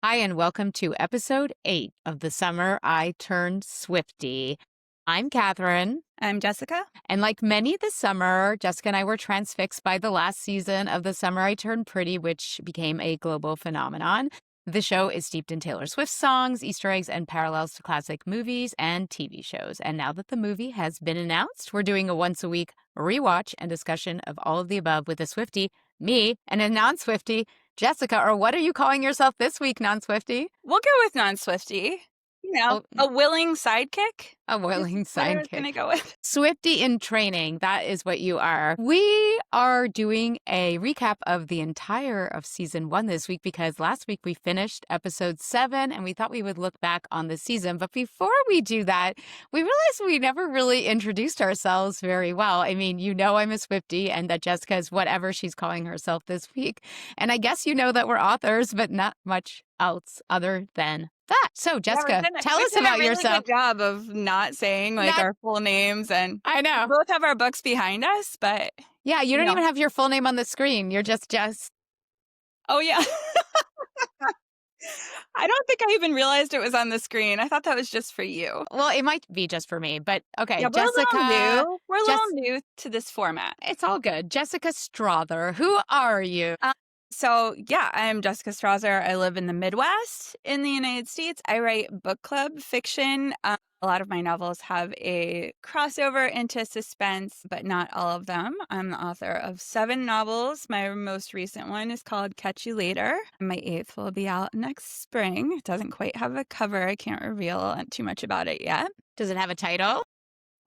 Hi, and welcome to episode 8 of The Summer I Turned Swiftie. I'm Catherine, I'm Jessica. and like many this summer, Jessica and I were transfixed by the last season of The Summer I Turned Pretty, which became a global phenomenon. The show is steeped in Taylor Swift songs, Easter eggs, and parallels to classic movies and TV shows. And now that the movie has been announced, we're doing a once-a-week rewatch and discussion of all of the above with a Swiftie, me, and a non-Swiftie, Jessica. Or what are you calling yourself this week, non-Swiftie? We'll go with non-Swiftie. Oh, A willing sidekick a is willing what I was sidekick. going to go with. Swiftie in training, that is what you are. We are doing a recap of the entire of season 1 this week because last week we finished episode 7 and we thought we would look back on the season. But before we do that, we realized we never really introduced ourselves very well. I mean, you know I'm a Swiftie and that Jessica is whatever she's calling herself this week. And I guess you know that we're authors, but not much else other than that. So, Jessica, tell us about yourself. We've done a really good job of not saying our full names, and I know we both have our books behind us, but yeah, you don't even have your full name on the screen. You're just. Oh yeah. I don't think I even realized it was on the screen. I thought that was just for you. Well, it might be just for me, but okay, Yeah, Jessica. We're a little new to this format. It's all good. Jessica Strother, who are you? So, yeah, I'm Jessica Strother. I live in the Midwest in the United States. I write book club fiction. A lot of my novels have a crossover into suspense, but not all of them. I'm the author of 7 novels. My most recent one is called Catch You Later. My 8th will be out next spring. It doesn't quite have a cover. I can't reveal too much about it yet. Does it have a title?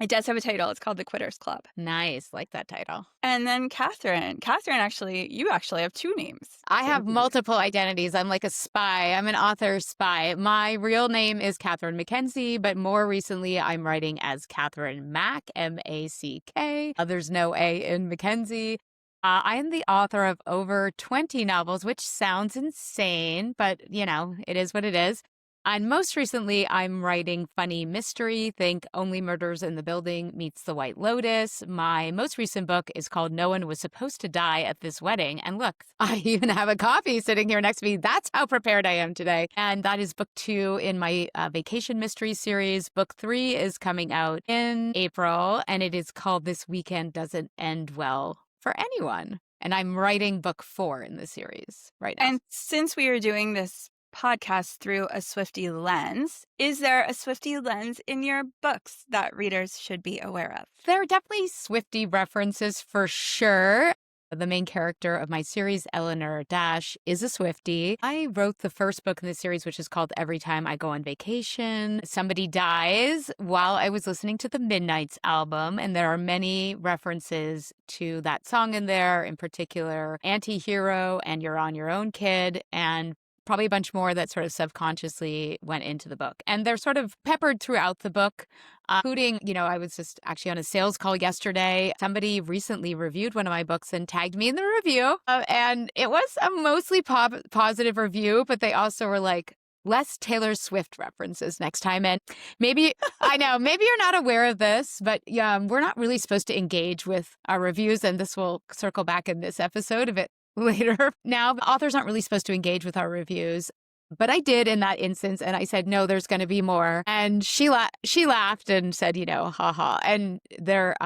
It does have a title. It's called The Quitters Club. Nice. Like that title. And then Catherine, you actually have 2 names. I have multiple identities. I'm like a spy. I'm an author spy. My real name is Catherine Mackenzie, but more recently I'm writing as Catherine Mack, M-A-C-K. There's no A in Mackenzie. I am the author of over 20 novels, which sounds insane, but it is what it is. And most recently, I'm writing funny mystery. Think Only Murders in the Building meets The White Lotus. My most recent book is called No One Was Supposed to Die at This Wedding. And look, I even have a copy sitting here next to me. That's how prepared I am today. And that is book 2 in my vacation mystery series. Book 3 is coming out in April, and it is called This Weekend Doesn't End Well for Anyone. And I'm writing book 4 in the series right now. And since we are doing this podcast through a Swiftie lens, is there a Swiftie lens in your books that readers should be aware of? There are definitely Swiftie references for sure. The main character of my series, Eleanor Dash, is a Swiftie. I wrote the first book in the series, which is called Every Time I Go on Vacation, somebody dies while I was listening to the Midnights album. And there are many references to that song in there, in particular, Anti-Hero and You're on Your Own, Kid, and probably a bunch more that sort of subconsciously went into the book. And they're sort of peppered throughout the book, including, I was just actually on a sales call yesterday. Somebody recently reviewed one of my books and tagged me in the review. And it was a mostly positive review, but they also were like, less Taylor Swift references next time. And maybe, I know, maybe you're not aware of this, but we're not really supposed to engage with our reviews. And this will circle back in this episode of it later. Now, authors aren't really supposed to engage with our reviews, but I did in that instance. And I said, no, there's going to be more. And she laughed and said, haha. And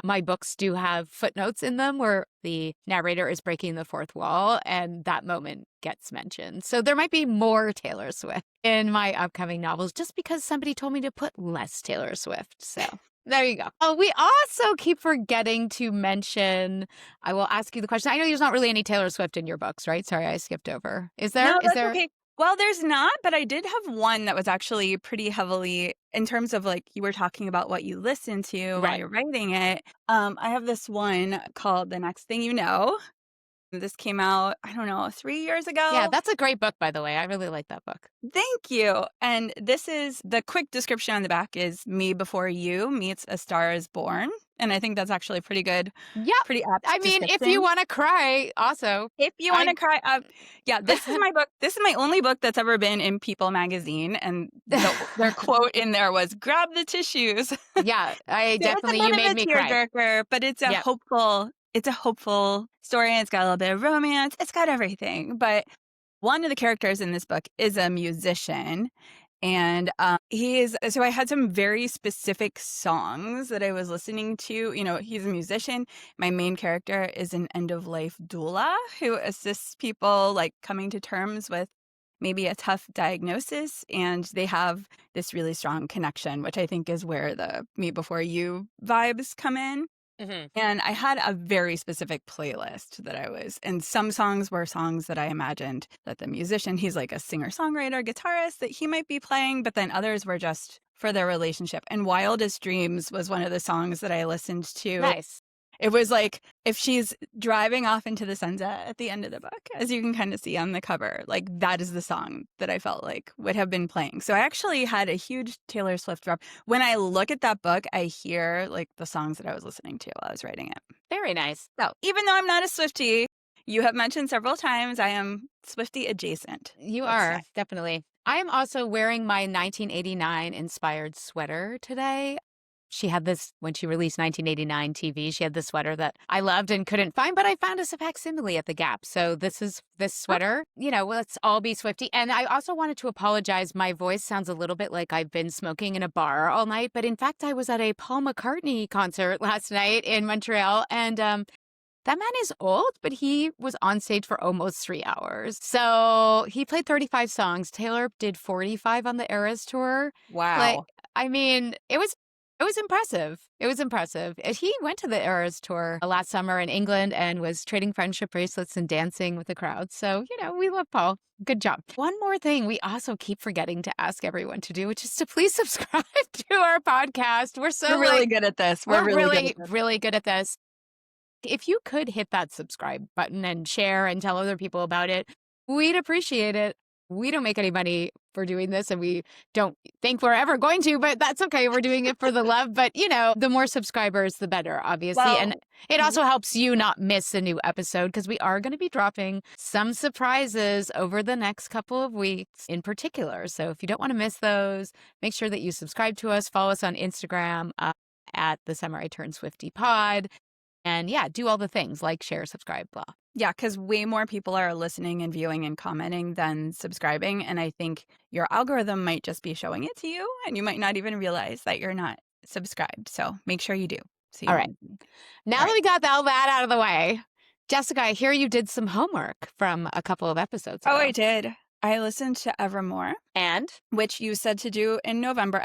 my books do have footnotes in them where the narrator is breaking the fourth wall. And that moment gets mentioned. So there might be more Taylor Swift in my upcoming novels just because somebody told me to put less Taylor Swift. So there you go. Oh, we also keep forgetting to mention, I will ask you the question. I know there's not really any Taylor Swift in your books, right? Sorry, I skipped over. Is there? No, that's okay. Well, there's not, but I did have one that was actually pretty heavily in terms of you were talking about what you listen to while you're writing it. I have this one called The Next Thing You Know. This came out, 3 years ago. Yeah, that's a great book, by the way. I really like that book. Thank you. And this is the quick description on the back is Me Before You meets A Star Is Born. And I think that's actually pretty good. Yeah. Pretty apt. I mean, if you want to cry, also. If you want to cry, this is my book. This is my only book that's ever been in People magazine. And their quote in there was, grab the tissues. Yeah, you made me cry. But it's a hopeful story. And it's got a little bit of romance. It's got everything. But one of the characters in this book is a musician. And so I had some very specific songs that I was listening to. You know, he's a musician. My main character is an end-of-life doula who assists people like coming to terms with maybe a tough diagnosis. And they have this really strong connection, which I think is where the Me Before You vibes come in. Mhm. And I had a very specific playlist and some songs were songs that I imagined that the musician, he's like a singer-songwriter, guitarist that he might be playing, but then others were just for their relationship. And Wildest Dreams was one of the songs that I listened to. Nice. It was like if she's driving off into the sunset at the end of the book, as you can kind of see on the cover, like that is the song that I felt like would have been playing. So I actually had a huge Taylor Swift drop. When I look at that book, I hear like the songs that I was listening to while I was writing it. Very nice. So even though I'm not a Swiftie, you have mentioned several times I am Swiftie adjacent. You let's are, say. definitely. I am also wearing my 1989 inspired sweater today. She had this when she released 1989 TV. She had this sweater that I loved and couldn't find, but I found as a facsimile at the Gap. So this is this sweater. You know, let's all be Swiftie. And I also wanted to apologize. My voice sounds a little bit like I've been smoking in a bar all night, but in fact, I was at a Paul McCartney concert last night in Montreal, and that man is old, but he was on stage for almost 3 hours. So he played 35 songs. Taylor did 45 on the Eras tour. Wow. Like, I mean, it was impressive. It was impressive. He went to the Eras tour last summer in England and was trading friendship bracelets and dancing with the crowd. So, you know, we love Paul. Good job. One more thing we also keep forgetting to ask everyone to do, which is to please subscribe to our podcast. We're really good at this. We're really good at this. really good at this. If you could hit that subscribe button and share and tell other people about it, we'd appreciate it. We don't make any money for doing this, and we don't think we're ever going to, but that's okay. We're doing it for the love. But, you know, the more subscribers, the better, obviously. Well, and it also helps you not miss a new episode because we are going to be dropping some surprises over the next couple of weeks in particular. So if you don't want to miss those, make sure that you subscribe to us, follow us on Instagram at the Summer I Turned Swiftie Pod. And yeah, do all the things like share, subscribe, blah. Yeah, because way more people are listening and viewing and commenting than subscribing. And I think your algorithm might just be showing it to you, and you might not even realize that you're not subscribed. So make sure you do. So All right. Now that we got all that out of the way, Jessica, I hear you did some homework from a couple of episodes ago. Oh, I did. I listened to Evermore, And? which you said to do in November.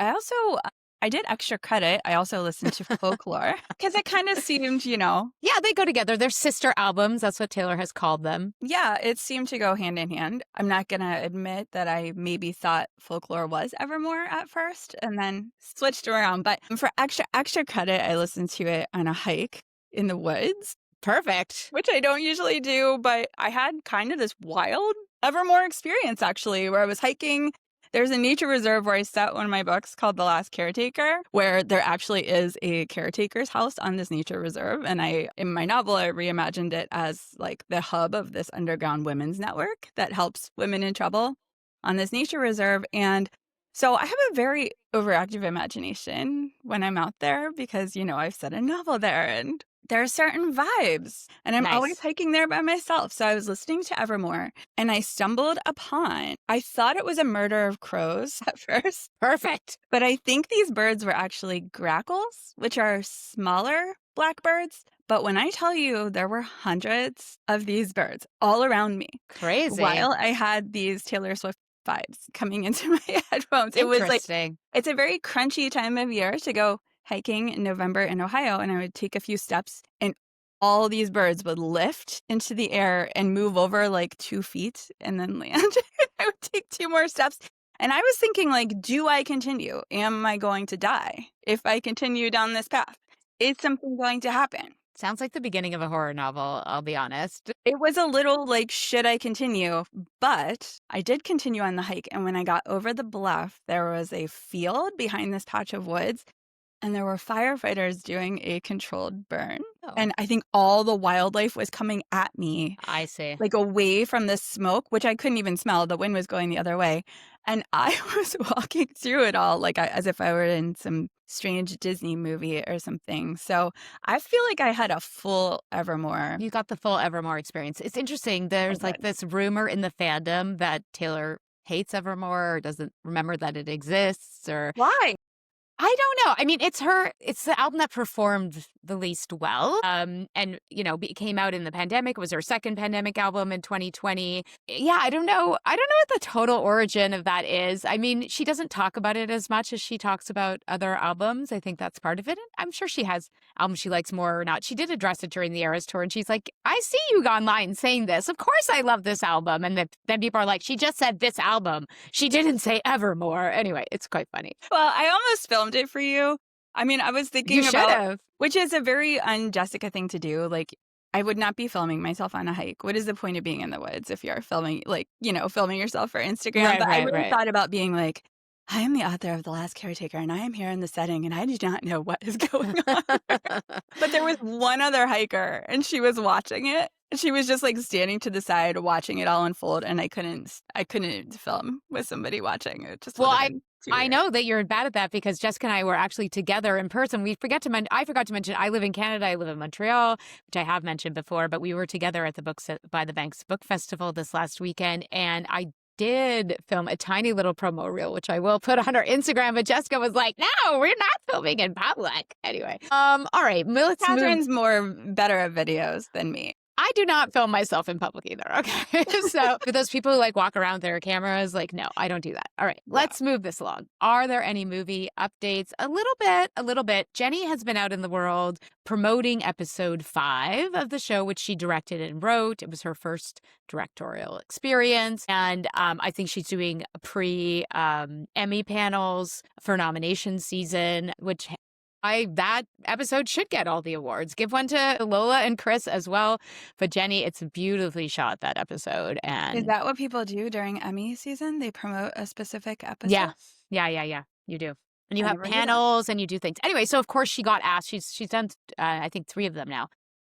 I did extra credit. I also listened to Folklore because it kind of seemed, you know. Yeah, they go together. They're sister albums. That's what Taylor has called them. Yeah, it seemed to go hand in hand. I'm not going to admit that I maybe thought Folklore was Evermore at first and then switched around. But for extra credit, I listened to it on a hike in the woods. Perfect. Which I don't usually do, but I had kind of this wild Evermore experience, actually, where I was hiking. There's a nature reserve where I set one of my books called The Last Caretaker, where there actually is a caretaker's house on this nature reserve. And in my novel, I reimagined it as like the hub of this underground women's network that helps women in trouble on this nature reserve. And so I have a very overactive imagination when I'm out there because, you know, I've set a novel there and there are certain vibes, and I'm always hiking there by myself. So I was listening to Evermore, and I stumbled upon, I thought it was a murder of crows at first. Perfect. But I think these birds were actually grackles, which are smaller blackbirds. But when I tell you there were hundreds of these birds all around me. Crazy. While I had these Taylor Swift vibes coming into my headphones. It was like, it's a very crunchy time of year to go hiking in November in Ohio, and I would take a few steps and all these birds would lift into the air and move over like 2 feet and then land. I would take 2 more steps. And I was thinking, like, do I continue? Am I going to die if I continue down this path? Is something going to happen? Sounds like the beginning of a horror novel, I'll be honest. It was a little like, should I continue? But I did continue on the hike. And when I got over the bluff, there was a field behind this patch of woods. And there were firefighters doing a controlled burn. Oh. And I think all the wildlife was coming at me. I see. Like away from the smoke, which I couldn't even smell. The wind was going the other way. And I was walking through it all as if I were in some strange Disney movie or something. So I feel like I had a full Evermore. You got the full Evermore experience. It's interesting. There's like this rumor in the fandom that Taylor hates Evermore or doesn't remember that it exists, or Why? I don't know. I mean, it's the album that performed the least well. And it came out in the pandemic. It was her second pandemic album in 2020. Yeah, I don't know. I don't know what the total origin of that is. I mean, she doesn't talk about it as much as she talks about other albums. I think that's part of it. And I'm sure she has albums she likes more or not. She did address it during the Eras tour, and she's like, I see you online saying this. Of course I love this album. And then people are like, she just said this album. She didn't say Evermore. Anyway, it's quite funny. Well, I almost filmed it for you. I mean, I was thinking You about, should've. which is a very un-Jessica thing to do. Like, I would not be filming myself on a hike. What is the point of being in the woods if you're filming, filming yourself for Instagram? Right, But I really right. thought about being like, I am the author of The Last Caretaker, and I am here in the setting, and I do not know what is going on. But there was one other hiker, and she was watching it. She was just like standing to the side, watching it all unfold, and I couldn't film with somebody watching. It just Well, would've been too I weird. know that you're bad at that because Jessica and I were actually together in person. I forgot to mention I live in Canada. I live in Montreal, which I have mentioned before, but we were together at the Books by the Banks Book Festival this last weekend, and I did film a tiny little promo reel, which I will put on our Instagram. But Jessica was like, "No, we're not filming in public." Anyway, all right, let's move. Catherine's better at videos than me. I do not film myself in public either. Okay. So for those people who walk around with their cameras, no, I don't do that. All right. Let's move this along. Are there any movie updates? A little bit. Jenny has been out in the world promoting episode 5 of the show, which she directed and wrote. It was her first directorial experience. And I think she's doing Emmy panels for nomination season, which that episode should get all the awards. Give one to Lola and Chris as well. But Jenny, it's beautifully shot, that episode. And is that what people do during Emmy season? They promote a specific episode? Yeah. You do. And you have panels and you do things. Anyway, so of course she got asked. She's done, I think, 3 of them now.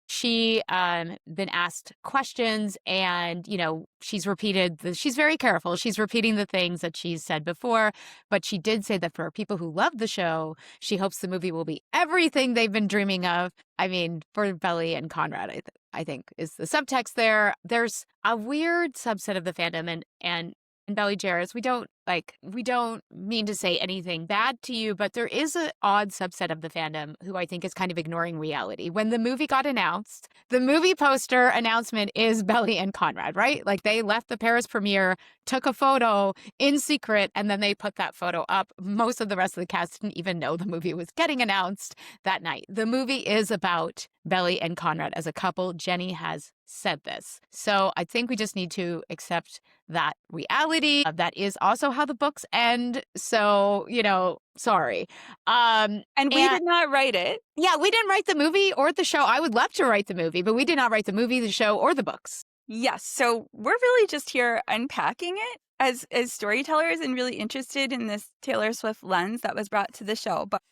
She been asked questions, and she's very careful. She's repeating the things that she's said before, but she did say that for people who love the show, she hopes the movie will be everything they've been dreaming of. I mean, for Belly and Conrad, I think is the subtext there. There's a weird subset of the fandom, and Belly Jarris, we don't mean to say anything bad to you, but there is an odd subset of the fandom who I think is kind of ignoring reality. When the movie got announced, the movie poster announcement is Belly and Conrad, right? They left the Paris premiere, took a photo in secret, and then they put that photo up. Most of the rest of the cast didn't even know the movie was getting announced that night. The movie is about Belly and Conrad as a couple. Jenny has said this. So I think we just need to accept that reality. That is also how the books end. So, sorry. And we did not write it. Yeah, we didn't write the movie or the show. I would love to write the movie, but we did not write the movie, the show, or the books. Yes. So we're really just here unpacking it as storytellers and really interested in this Taylor Swift lens that was brought to the show. But,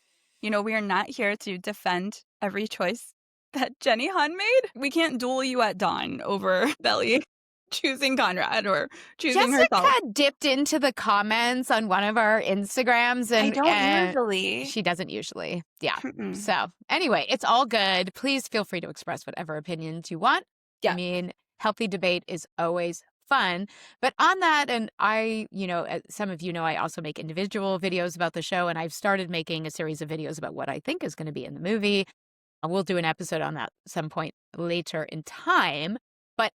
we are not here to defend every choice that Jenny Han made. We can't duel you at dawn over Belly choosing Conrad or choosing Jessica herself. dipped into the comments on one of our Instagrams, and I don't usually. She doesn't usually. Yeah. Mm-mm. So anyway, it's all good. Please feel free to express whatever opinions you want. Yeah. I mean, healthy debate is always fun. But on that, and I, as some of you know, I also make individual videos about the show, and I've started making a series of videos about what I think is going to be in the movie. We'll do an episode on that some point later in time. But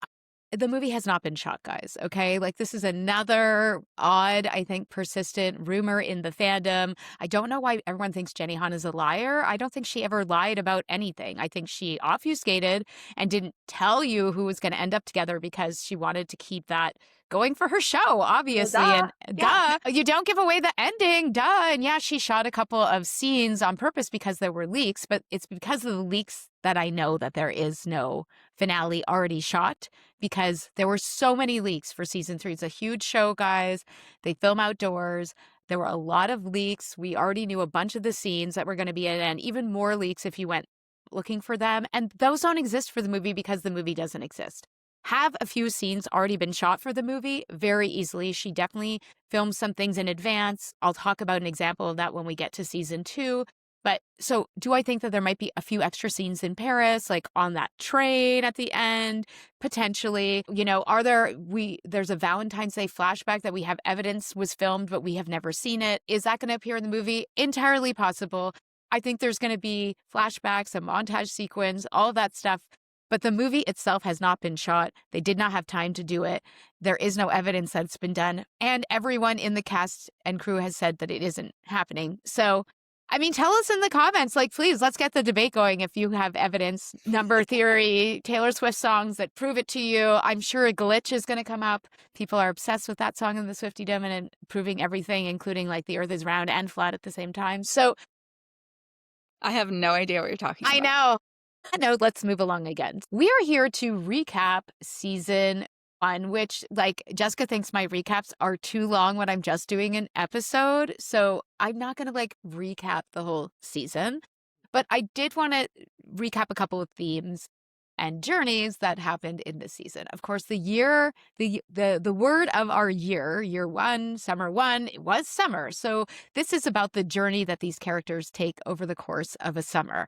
the movie has not been shot, guys, okay? This is another odd, I think, persistent rumor in the fandom. I don't know why everyone thinks Jenny Han is a liar. I don't think she ever lied about anything. I think she obfuscated and didn't tell you who was going to end up together because she wanted to keep that going for her show, obviously. Well, duh. You don't give away the ending, duh. And yeah, she shot a couple of scenes on purpose because there were leaks, but it's because of the leaks that I know that there is no finale already shot, because there were so many leaks for season 3. It's a huge show, guys. They film outdoors. There were a lot of leaks. We already knew a bunch of the scenes that were going to be in, and even more leaks if you went looking for them. And those don't exist for the movie because the movie doesn't exist. have a few scenes already been shot for the movie very easily. She definitely filmed some things in advance. I'll talk about an example of that when we get to season 2. But so do I think that there might be a few extra scenes in Paris, like on that train at the end? Potentially, there's a Valentine's Day flashback that we have evidence was filmed, but we have never seen it. Is that going to appear in the movie? Entirely possible. I think there's going to be flashbacks, a montage sequence, all of that stuff. But the movie itself has not been shot. They did not have time to do it. There is no evidence that it's been done. And everyone in the cast and crew has said that it isn't happening. So, I mean, tell us in the comments, like, please, let's get the debate going if you have evidence, number theory, Taylor Swift songs that prove it to you. I'm sure a glitch is going to come up. People are obsessed with that song in the Swiftie Dome and proving everything, including like the earth is round and flat at the same time. So I have no idea what you're talking I about. know. No, let's move along again. We are here to recap season 1, which, like, Jessica thinks my recaps are too long when I'm just doing an episode. So I'm not going to, like, recap the whole season. But I did want to recap a couple of themes and journeys that happened in this season. Of course, the word of our year 1, summer 1, it was summer. So this is about the journey that these characters take over the course of a summer.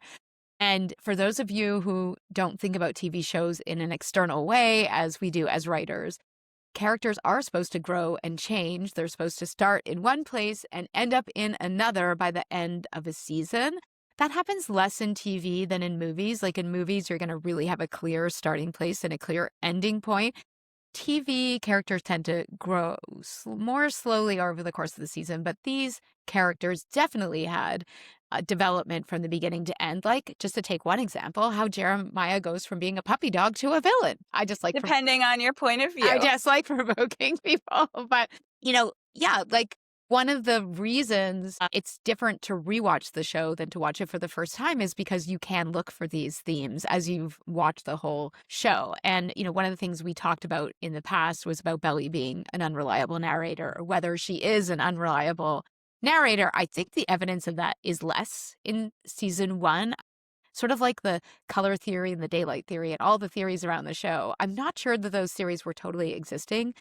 And for those of you who don't think about TV shows in an external way, as we do as writers, characters are supposed to grow and change. They're supposed to start in one place and end up in another by the end of a season. That happens less in TV than in movies. Like in movies, you're going to really have a clear starting place and a clear ending point. TV characters tend to grow more slowly over the course of the season, but these characters definitely had development from the beginning to end. Like, just to take one example, how Jeremiah goes from being a puppy dog to a villain. Depending on your point of view. I just like provoking people. But, yeah, like one of the reasons it's different to rewatch the show than to watch it for the first time is because you can look for these themes as you've watched the whole show. And, one of the things we talked about in the past was about Belly being an unreliable narrator, or whether she is an unreliable narrator. I think the evidence of that is less in season 1, sort of like the color theory and the daylight theory and all the theories around the show. I'm not sure that those theories were totally existing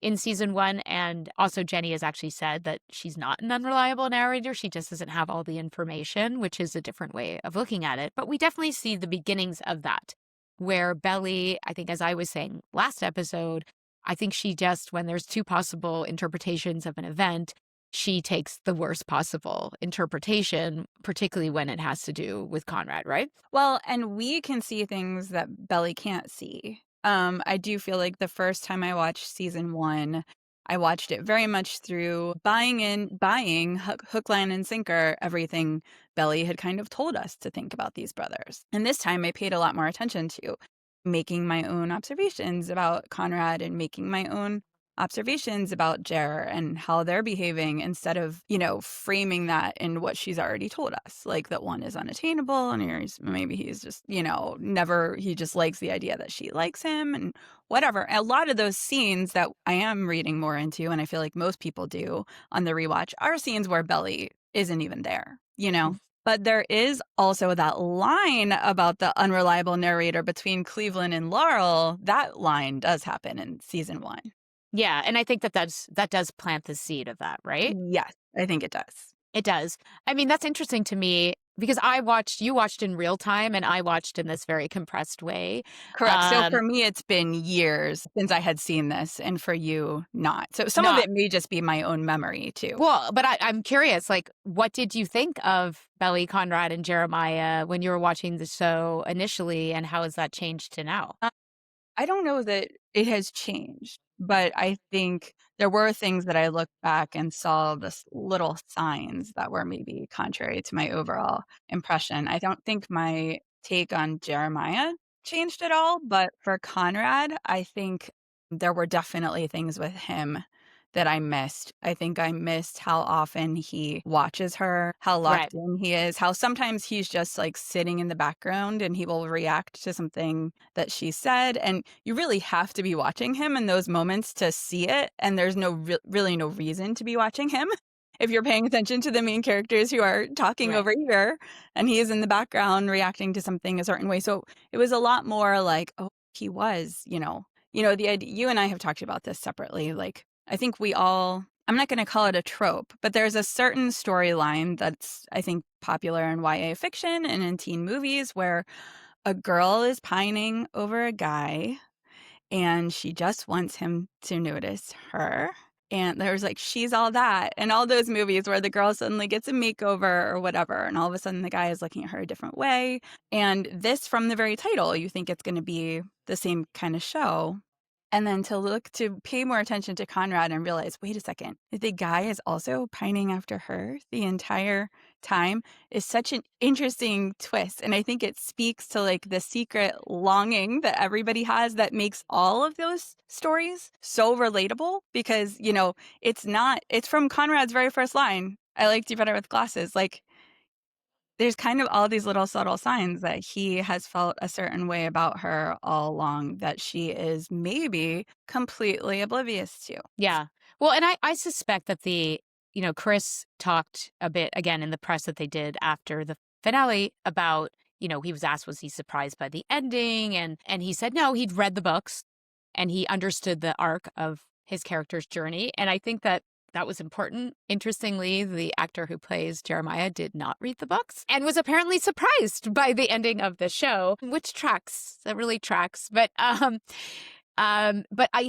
in season 1. And also Jenny has actually said that she's not an unreliable narrator. She just doesn't have all the information, which is a different way of looking at it. But we definitely see the beginnings of that, where Belly, I think, as I was saying last episode, I think she just, when there's 2 possible interpretations of an event, she takes the worst possible interpretation, particularly when it has to do with Conrad, right? Well, and we can see things that Belly can't see. I do feel like the first time I watched season 1, I watched it very much through buying hook, line, and sinker, everything Belly had kind of told us to think about these brothers. And this time I paid a lot more attention to making my own observations about Conrad and making my own observations about Jer and how they're behaving, instead of, framing that in what she's already told us, like that one is unattainable and maybe he's just, he just likes the idea that she likes him and whatever. A lot of those scenes that I am reading more into, and I feel like most people do on the rewatch, are scenes where Belly isn't even there, But there is also that line about the unreliable narrator between Cleveland and Laurel. That line does happen in season 1. Yeah, and I think that does plant the seed of that, right? Yes, I think it does. It does. I mean, that's interesting to me because you watched in real time and I watched in this very compressed way. Correct. So for me, it's been years since I had seen this, and for you, not. So some of it may just be my own memory too. Well, but I'm curious, like, what did you think of Belly, Conrad, and Jeremiah when you were watching the show initially, and how has that changed to now? I don't know that it has changed, but I think there were things that I looked back and saw this little signs that were maybe contrary to my overall impression. I don't think my take on Jeremiah changed at all, but for Conrad, I think there were definitely things with him that I missed. I think I missed how often he watches her, how locked in he is, how sometimes he's just like sitting in the background and he will react to something that she said. And you really have to be watching him in those moments to see it. And there's really no reason to be watching him if you're paying attention to the main characters who are talking over here and he is in the background reacting to something a certain way. So it was a lot more like, oh, he was, You know, the idea, you and I have talked about this separately. Like, I think we all, I'm not going to call it a trope, but there's a certain storyline that's, I think, popular in YA fiction and in teen movies where a girl is pining over a guy and she just wants him to notice her. And there's like, She's All That, and all those movies where the girl suddenly gets a makeover or whatever, and all of a sudden the guy is looking at her a different way. And this, from the very title, you think it's going to be the same kind of show. And then to pay more attention to Conrad and realize, wait a second, the guy is also pining after her the entire time, is such an interesting twist. And I think it speaks to like the secret longing that everybody has that makes all of those stories so relatable, because, you know, it's from Conrad's very first line, I liked you better with glasses. Like, there's kind of all these little subtle signs that he has felt a certain way about her all along that she is maybe completely oblivious to. Yeah. Well, and I suspect that Chris talked a bit again in the press that they did after the finale about, he was asked, was he surprised by the ending? And he said, no, he'd read the books and he understood the arc of his character's journey. And I think that was important. Interestingly, the actor who plays Jeremiah did not read the books and was apparently surprised by the ending of the show, which tracks. That really tracks. But I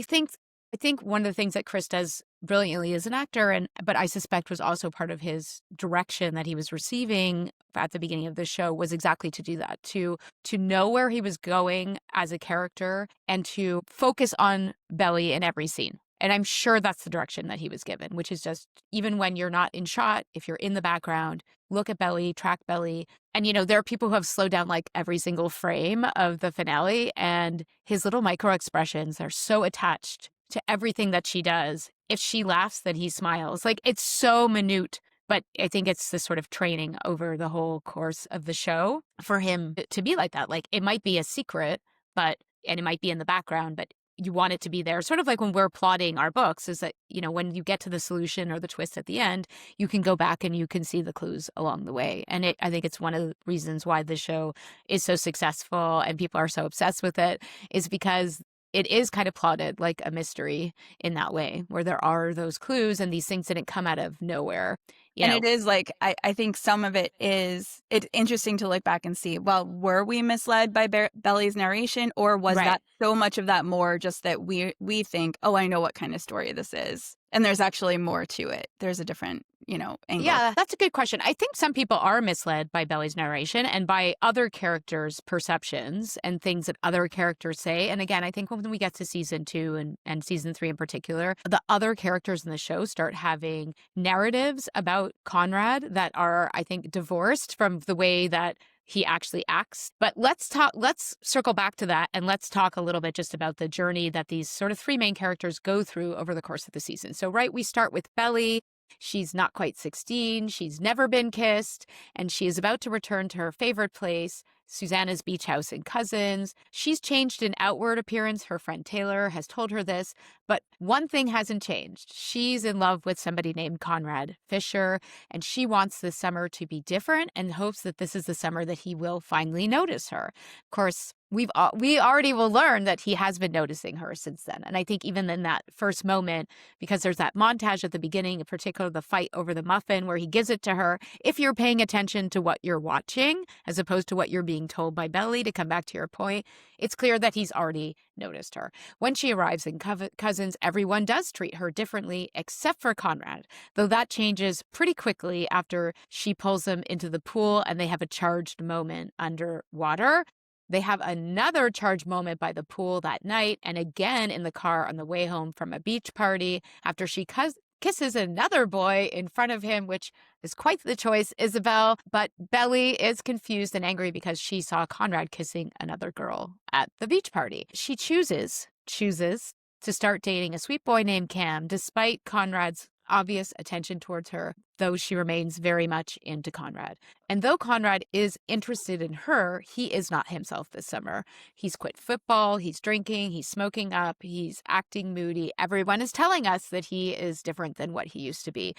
think one of the things that Chris does brilliantly as an actor, but I suspect was also part of his direction that he was receiving at the beginning of the show, was exactly to do that, to know where he was going as a character and to focus on Belly in every scene. And I'm sure that's the direction that he was given, which is just, even when you're not in shot, if you're in the background, look at Belly, track Belly. And, there are people who have slowed down like every single frame of the finale, and his little micro expressions are so attached to everything that she does. If she laughs, then he smiles. Like, it's so minute, but I think it's this sort of training over the whole course of the show for him to be like that. Like, it might be a secret, and it might be in the background, but you want it to be there. Sort of like when we're plotting our books, is that, when you get to the solution or the twist at the end, you can go back and you can see the clues along the way. And I think it's one of the reasons why the show is so successful and people are so obsessed with it, is because it is kind of plotted like a mystery in that way, where there are those clues and these things didn't come out of nowhere. And it is like, I think some of it's interesting to look back and see, well, were we misled by Belly's narration, or was that so much of that more just that we think, oh, I know what kind of story this is, and there's actually more to it. There's a different, angle. Yeah, that's a good question. I think some people are misled by Belly's narration and by other characters' perceptions and things that other characters say. And again, I think when we get to season 2 and season 3 in particular, the other characters in the show start having narratives about Conrad that are, I think, divorced from the way that he actually acts. But let's circle back to that, and let's talk a little bit just about the journey that these sort of 3 main characters go through over the course of the season. So, we start with Belly. She's not quite 16. She's never been kissed, and she is about to return to her favorite place, Susanna's beach house in Cousins. She's changed in outward appearance. Her friend Taylor has told her this, but one thing hasn't changed. She's in love with somebody named Conrad Fisher, and she wants this summer to be different and hopes that this is the summer that he will finally notice her. Of course, we already will learn that he has been noticing her since then. And I think even in that first moment, because there's that montage at the beginning, in particular the fight over the muffin where he gives it to her, if you're paying attention to what you're watching as opposed to what you're being told by Belly, to come back to your point, it's clear that he's already noticed her. When she arrives in Cousins, everyone does treat her differently except for Conrad, though that changes pretty quickly after she pulls him into the pool and they have a charged moment underwater. They have another charged moment by the pool that night, and again in the car on the way home from a beach party after she kisses another boy in front of him, which is quite the choice, Isabel. But Belly is confused and angry because she saw Conrad kissing another girl at the beach party. She chooses to start dating a sweet boy named Cam, despite Conrad's obvious attention towards her, though she remains very much into Conrad. And though Conrad is interested in her, he is not himself this summer. He's quit football, he's drinking, he's smoking up, he's acting moody. Everyone is telling us that he is different than what he used to be.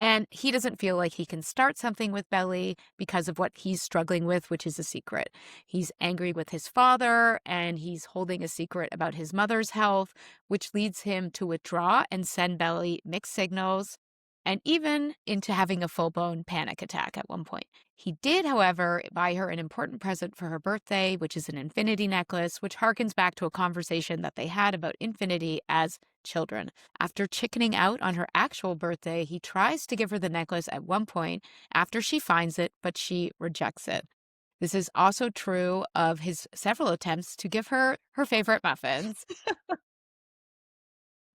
And he doesn't feel like he can start something with Belly because of what he's struggling with, which is a secret. He's angry with his father and he's holding a secret about his mother's health, which leads him to withdraw and send Belly mixed signals and even into having a full-blown panic attack at one point. He did, however, buy her an important present for her birthday, which is an infinity necklace, which harkens back to a conversation that they had about infinity as children. After chickening out on her actual birthday, he tries to give her the necklace at one point after she finds it, but she rejects it. This is also true of his several attempts to give her her favorite muffins.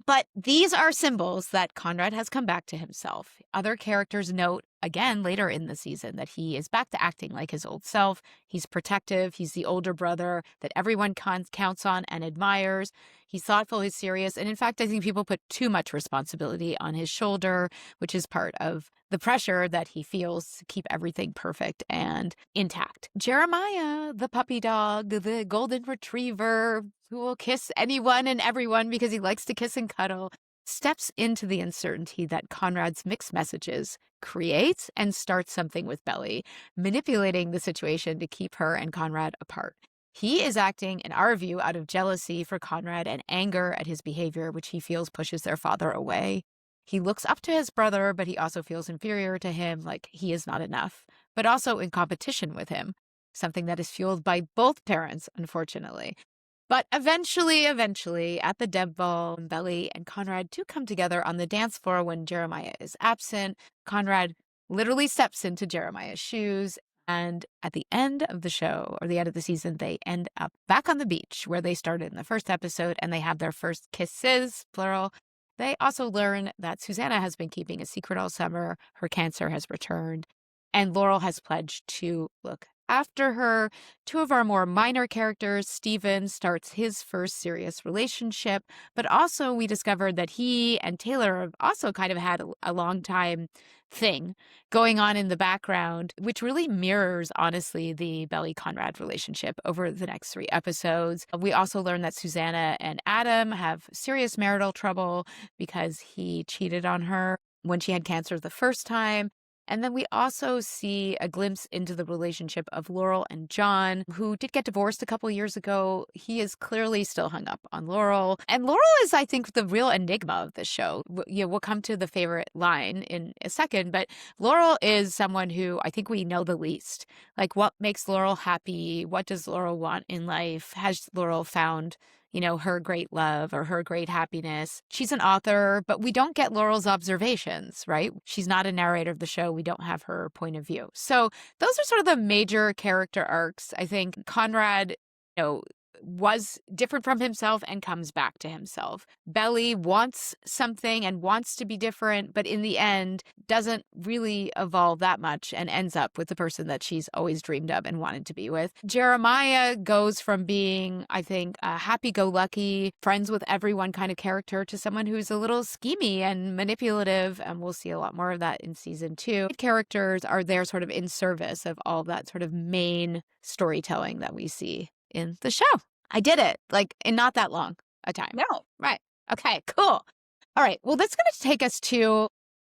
But these are symbols that Conrad has come back to himself. Other characters note again later in the season that he is back to acting like his old self. He's protective. He's the older brother that everyone counts on and admires. He's thoughtful. He's serious. And in fact, I think people put too much responsibility on his shoulder, which is part of the pressure that he feels to keep everything perfect and intact. Jeremiah, the puppy dog, the golden retriever who will kiss anyone and everyone because he likes to kiss and cuddle, steps into the uncertainty that Conrad's mixed messages creates and starts something with Belly, manipulating the situation to keep her and Conrad apart. He is acting, in our view, out of jealousy for Conrad and anger at his behavior, which he feels pushes their father away. He looks up to his brother, but he also feels inferior to him, like he is not enough, but also in competition with him, something that is fueled by both parents, unfortunately. But eventually, at the Deb Ball, Belly and Conrad do come together on the dance floor when Jeremiah is absent. Conrad literally steps into Jeremiah's shoes. And at the end of the show, or the end of the season, they end up back on the beach where they started in the first episode, and they have their first kisses, plural. They also learn that Susanna has been keeping a secret all summer. Her cancer has returned. And Laurel has pledged to look after her. Two of our more minor characters, Steven starts his first serious relationship, but also we discovered that he and Taylor have also kind of had a long time thing going on in the background, which really mirrors, honestly, the Belly Conrad relationship over the next 3 episodes. We also learned that Susanna and Adam have serious marital trouble because he cheated on her when she had cancer the first time. And then we also see a glimpse into the relationship of Laurel and John, who did get divorced a couple years ago. He is clearly still hung up on Laurel. And Laurel is, I think, the real enigma of the show. We'll come to the favorite line in a second, but Laurel is someone who I think we know the least. Like, what makes Laurel happy? What does Laurel want in life? Has Laurel found her great love or her great happiness? She's an author, but we don't get Laurel's observations, right? She's not a narrator of the show. We don't have her point of view. So those are sort of the major character arcs. I think Conrad, was different from himself and comes back to himself. Belly wants something and wants to be different, but in the end doesn't really evolve that much and ends up with the person that she's always dreamed of and wanted to be with. Jeremiah goes from being, I think, a happy-go-lucky, friends with everyone kind of character to someone who's a little schemy and manipulative, and we'll see a lot more of that in season 2. Characters are there sort of in service of all that sort of main storytelling that we see in the show. I did it, in not that long a time. No. Right. Okay, cool. All right. Well, that's going to take us to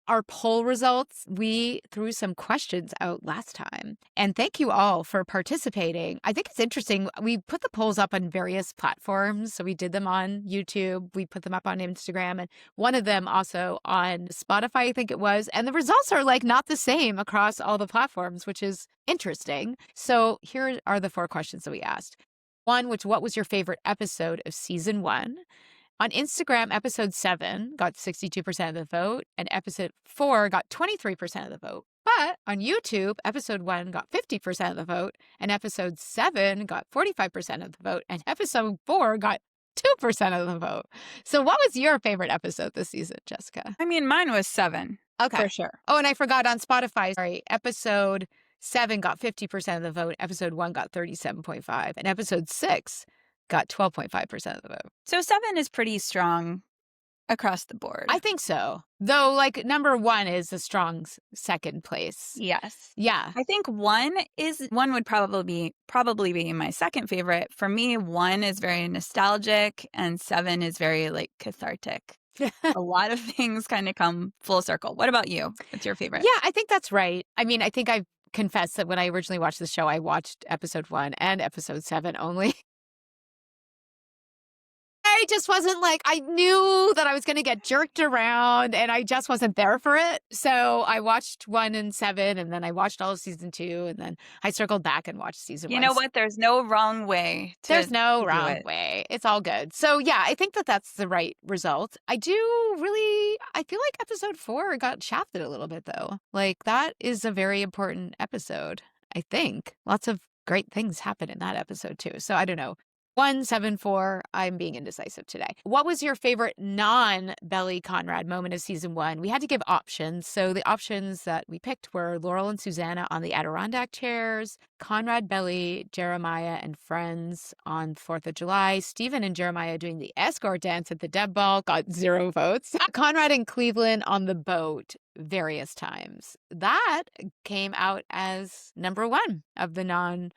our poll results. We threw some questions out last time, and thank you all for participating. I think it's interesting. We put the polls up on various platforms. So we did them on YouTube. We put them up on Instagram, and one of them also on Spotify, I think it was. And the results are not the same across all the platforms, which is interesting. So here are the 4 questions that we asked. One, what was your favorite episode of season 1? On Instagram, episode 7 got 62% of the vote, and episode 4 got 23% of the vote. But on YouTube, episode 1 got 50% of the vote, and episode 7 got 45% of the vote, and episode 4 got 2% of the vote. So what was your favorite episode this season, Jessica? I mean, mine was 7. Okay. For sure. Oh, and I forgot on Spotify, sorry, episode 7 got 50% of the vote, episode 1 got 37.5%, and episode 6 got 12.5% of the vote. So 7 is pretty strong across the board. I think so. Though, number 1 is a strong second place. Yes. Yeah. I think 1 would probably be my second favorite. For me, 1 is very nostalgic and 7 is very cathartic. A lot of things kind of come full circle. What about you? What's your favorite? Yeah, I think that's right. I mean, I think I've confessed that when I originally watched the show, I watched episode 1 and episode 7 only. I just wasn't like, I knew that I was going to get jerked around and I just wasn't there for it. So I watched 1 and 7 and then I watched all of season 2 and then I circled back and watched season You 1. know what? There's no wrong way There's no to do wrong it. way. It's all good. So yeah, I think that that's the right result. I feel like episode 4 got shafted a little bit though. Like that is a very important episode. I think lots of great things happen in that episode too. So I don't know. 174. I'm being indecisive today. What was your favorite non-Belly Conrad moment of season 1? We had to give options. So the options that we picked were Laurel and Susanna on the Adirondack chairs, Conrad, Belly, Jeremiah, and friends on 4th of July, Stephen and Jeremiah doing the escort dance at the Deb Ball, got 0 votes, Conrad and Cleveland on the boat various times. That came out as number 1 of the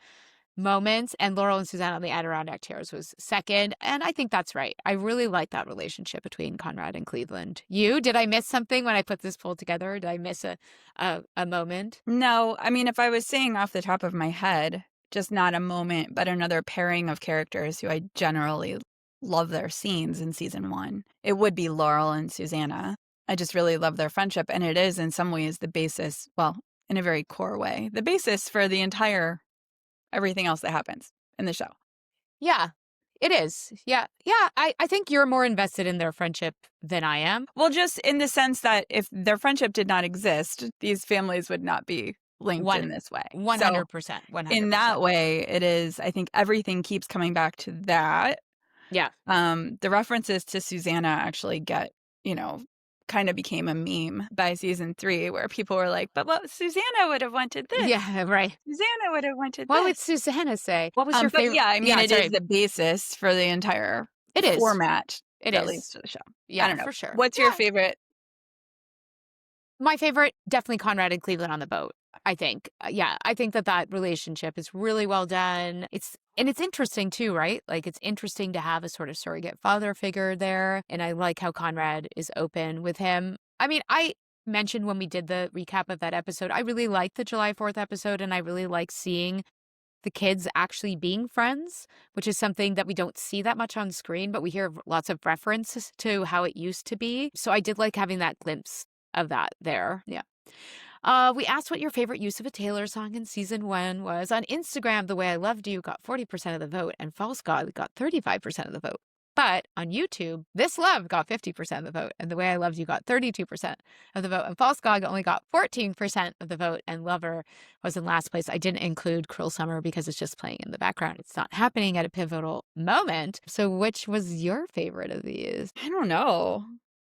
moments, and Laurel and Susanna on the Adirondack chairs was second, and I think that's right. I really like that relationship between Conrad and Cleveland. Did I miss something when I put this poll together? Did I miss a moment? No, I mean, if I was saying off the top of my head, just not a moment, but another pairing of characters who I generally love their scenes in season 1, it would be Laurel and Susanna. I just really love their friendship, and it is in some ways the basis, well, in a very core way, the basis for the entire everything else that happens in the show. Yeah, it is. Yeah. I think you're more invested in their friendship than I am. Well, just in the sense that if their friendship did not exist, these families would not be linked in this way. 100%. 100%. In that way, it is, I think everything keeps coming back to that. Yeah. The references to Susanna actually kind of became a meme by season 3 where people were like, but what Susanna would have wanted this. Yeah, right. Susanna would have wanted What this. would Susanna say? What was your favorite? Yeah, I mean, it is the basis for the entire format that leads to the show. Yeah, I don't know. for sure. What's your favorite? My favorite, definitely Conrad and Cleveland on the boat, I think. I think that relationship is really well done. It's interesting too, right? Like it's interesting to have a sort of surrogate father figure there. And I like how Conrad is open with him. I mean, I mentioned when we did the recap of that episode, I really liked the July 4th episode and I really like seeing the kids actually being friends, which is something that we don't see that much on screen, but we hear lots of references to how it used to be. So I did like having that glimpse of that there. Yeah. We asked what your favorite use of a Taylor song in season 1 was. On Instagram, The Way I Loved You got 40% of the vote and False God got 35% of the vote. But on YouTube, This Love got 50% of the vote and The Way I Loved You got 32% of the vote and False God only got 14% of the vote and Lover was in last place. I didn't include Cruel Summer because it's just playing in the background. It's not happening at a pivotal moment. So which was your favorite of these? I don't know.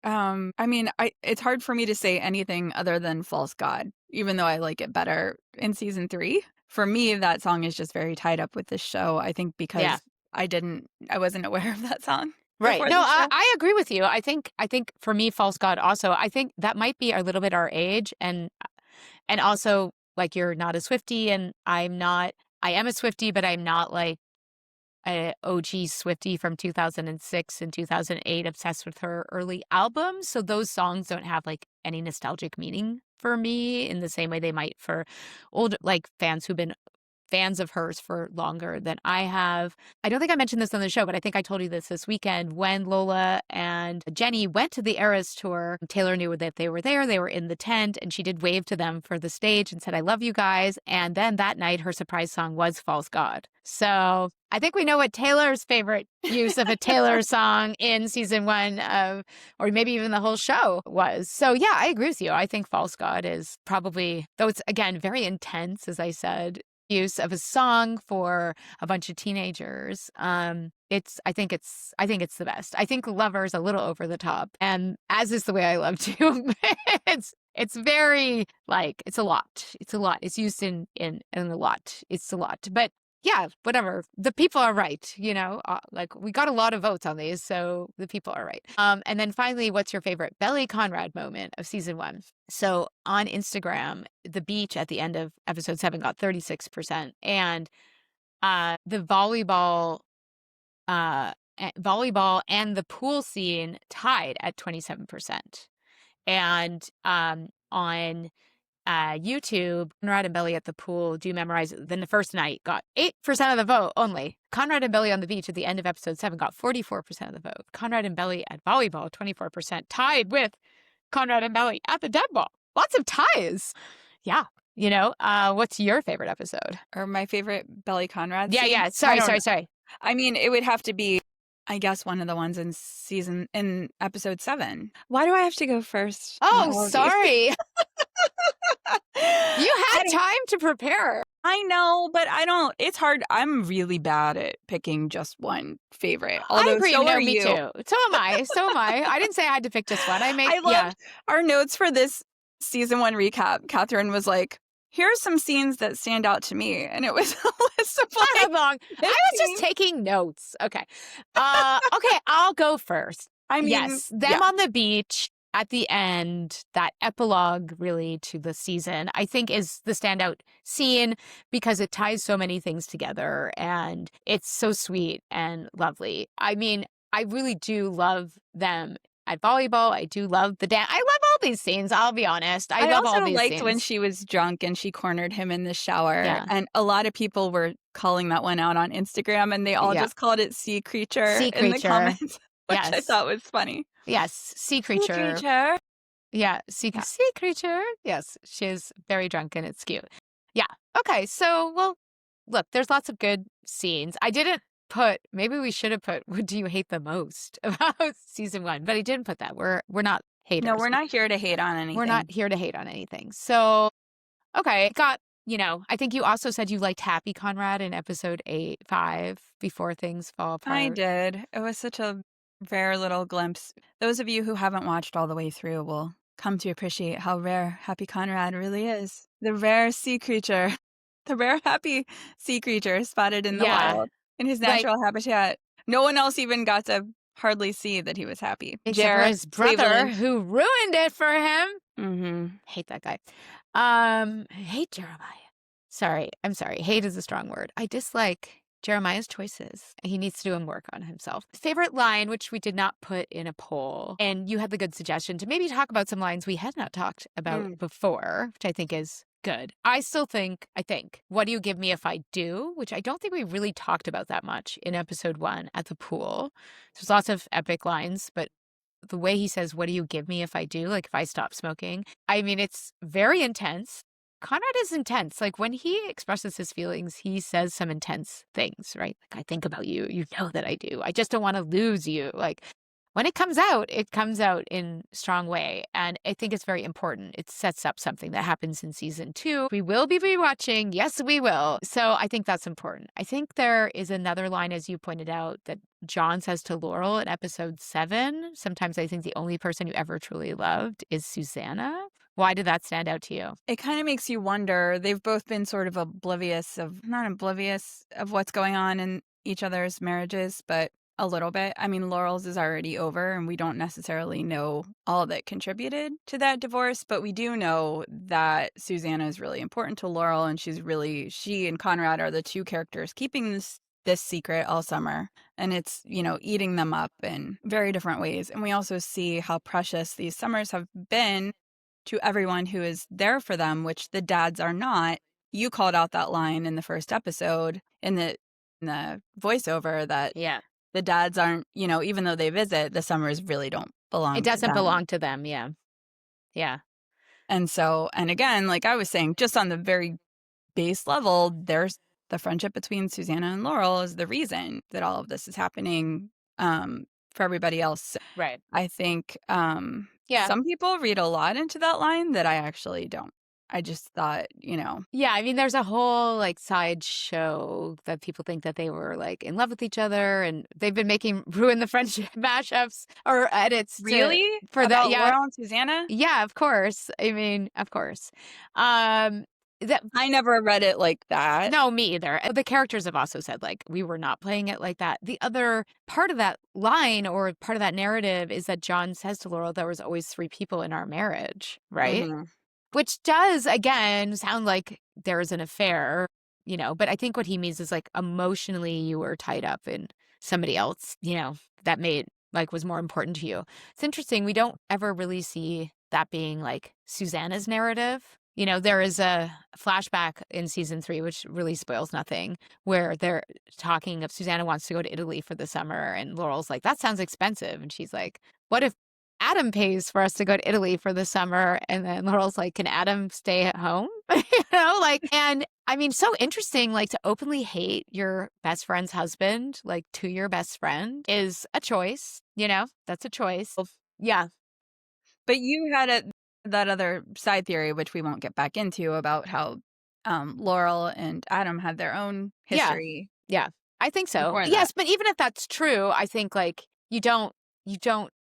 I mean, it's hard for me to say anything other than False God, even though I like it better in season 3. For me, that song is just very tied up with this show. I think because I wasn't aware of that song. Right. No, I agree with you. I think for me, False God also, I think that might be a little bit our age and also like you're not a Swiftie and I am a Swiftie, but I'm not like a OG Swiftie from 2006 and 2008, obsessed with her early albums. So those songs don't have like any nostalgic meaning for me in the same way they might for old like fans who've been fans of hers for longer than I have. I don't think I mentioned this on the show, but I think I told you this weekend. When Lola and Jenny went to the Eras tour, Taylor knew that they were there. They were in the tent, and she did wave to them for the stage and said, I love you guys. And then that night, her surprise song was False God. So I think we know what Taylor's favorite use of a Taylor song in season 1 of, or maybe even the whole show was. So yeah, I agree with you. I think False God is probably, though it's again very intense, as I said, use of a song for a bunch of teenagers. I think it's the best. I think Lover's a little over the top, and as is The Way I Loved You. It's very like it's a lot. It's used in a lot. It's a lot, but yeah, whatever. The people are right, like we got a lot of votes on these, so the people are right. And then finally, what's your favorite Belly Conrad moment of season 1? So on Instagram, the beach at the end of episode 7 got 36%. And the volleyball volleyball and the pool scene tied at 27%. And on YouTube, Conrad and Belly at the pool, Do You Memorize It? Then the first night got 8% of the vote only. Conrad and Belly on the beach at the end of episode 7 got 44% of the vote. Conrad and Belly at volleyball, 24%, tied with Conrad and Belly at the dead ball. Lots of ties. Yeah. What's your favorite episode? Or my favorite Belly Conrad scene? Yeah. Sorry. I mean, it would have to be, I guess, one of the ones in episode 7. Why do I have to go first? Oh, sorry. You had time to prepare. I know, but I don't. It's hard. I'm really bad at picking just one favorite. Although, I agree. so are me you. too. So am I. I didn't say I had to pick just one. I loved our notes for this season 1 recap. Catherine was like, "Here are some scenes that stand out to me," and it was a list of like long. I was just taking notes. Okay. Okay, I'll go first. I mean, yes, them on the beach at the end, that epilogue really to the season, I think is the standout scene because it ties so many things together and it's so sweet and lovely. I mean, I really do love them at volleyball. I do love the dance. I love all these scenes, I'll be honest. I love all these liked scenes. When she was drunk and she cornered him in the shower. Yeah. And a lot of people were calling that one out on Instagram and they all just called it Sea Creature in the comments, which I thought was funny. Yes, Sea Creature. Sea Creature. Yeah, Sea Creature. Yes, she's very drunk and it's cute. Yeah. Okay, so, well, look, there's lots of good scenes. I didn't put, maybe we should have put, what do you hate the most about season 1? But I didn't put that. We're not haters. No, we're not here to hate on anything. We're not here to hate on anything. So, okay, got, I think you also said you liked Happy Conrad in episode 5, Before Things Fall Apart. I did. It was such a rare little glimpse. Those of you who haven't watched all the way through will come to appreciate how rare Happy Conrad really is. The rare sea creature. The rare happy sea creature spotted in the wild, in his natural habitat. No one else even got to hardly see that he was happy. Except for his brother, who ruined it for him. Mm-hmm. Hate that guy. Hate Jeremiah. I'm sorry. Hate is a strong word. I dislike Jeremiah's choices. He needs to do work on himself. Favorite line, which we did not put in a poll, and you had the good suggestion to maybe talk about some lines we had not talked about before, which I think is good. I think, what do you give me if I do? Which I don't think we really talked about that much in episode 1 at the pool. There's lots of epic lines, but the way he says, what do you give me if I do? Like if I stop smoking. I mean, it's very intense. Conrad is intense. Like when he expresses his feelings, he says some intense things, right? Like, I think about you. You know that I do. I just don't want to lose you. Like when it comes out in a strong way. And I think it's very important. It sets up something that happens in season 2. We will be rewatching. Yes, we will. So I think that's important. I think there is another line, as you pointed out, that John says to Laurel in episode 7. Sometimes I think the only person you ever truly loved is Susanna. Why did that stand out to you? It kind of makes you wonder. They've both been sort of not oblivious of what's going on in each other's marriages, but a little bit. I mean, Laurel's is already over and we don't necessarily know all that contributed to that divorce, but we do know that Susanna is really important to Laurel and she and Conrad are the two characters keeping this secret all summer. And it's, eating them up in very different ways. And we also see how precious these summers have been to everyone who is there for them, which the dads are not. You called out that line in the first episode in the voiceover that the dads aren't, even though they visit, the summers really don't belong to them. It doesn't belong to them, yeah. Yeah. And so, and again, like I was saying, just on the very base level, there's the friendship between Susanna and Laurel is the reason that all of this is happening for everybody else. Right. I think some people read a lot into that line that I actually don't. I just thought, Yeah, I mean, there's a whole side show that people think that they were in love with each other, and they've been making Ruin the Friendship mashups or edits. Really? For about that, yeah. Laurel and Susanna? Yeah, of course. I mean, of course. I never read it like that. No, me either. The characters have also said we were not playing it like that. The other part of that line or part of that narrative is that John says to Laurel, there was always 3 people in our marriage, right? Mm-hmm. Which does, again, sound like there is an affair, but I think what he means is emotionally you were tied up in somebody else, that was more important to you. It's interesting. We don't ever really see that being like Susanna's narrative. There is a flashback in season 3, which really spoils nothing, where they're talking of Susanna wants to go to Italy for the summer, and Laurel's like, that sounds expensive. And she's like, what if Adam pays for us to go to Italy for the summer? And then Laurel's like, can Adam stay at home? And I mean, so interesting, to openly hate your best friend's husband, to your best friend is a choice, that's a choice. Yeah. But you had that other side theory, which we won't get back into, about how Laurel and Adam had their own history. Yeah, I think so. Yes, but even if that's true, I think you don't